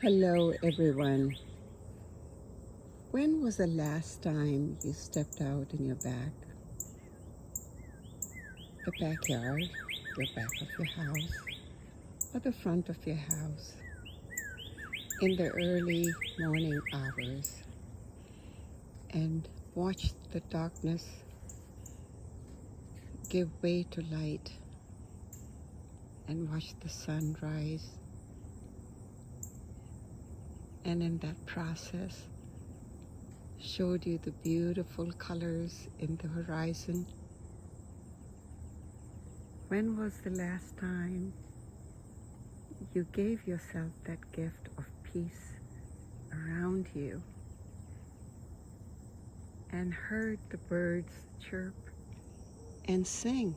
Hello, everyone. When was the last time you stepped out in the backyard, your back of your house, or the front of your house, in the early morning hours and watched the darkness give way to light and watched the sun rise? And in that process, showed you the beautiful colors in the horizon? When was the last time you gave yourself that gift of peace around you and heard the birds chirp and sing?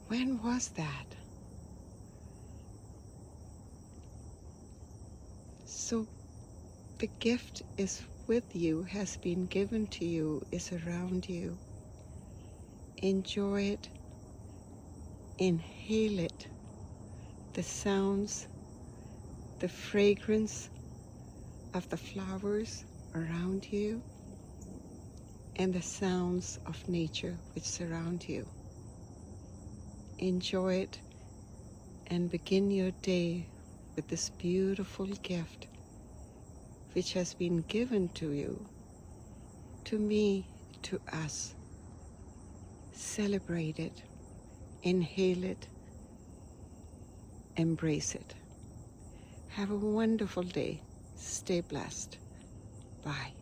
When was that? So the gift is with you, has been given to you, is around you. Enjoy it, inhale it, the sounds, the fragrance of the flowers around you, and the sounds of nature which surround you. Enjoy it and begin your day with this beautiful gift which has been given to you, to me, to us. Celebrate it, inhale it, embrace it. Have a wonderful day. Stay blessed. Bye.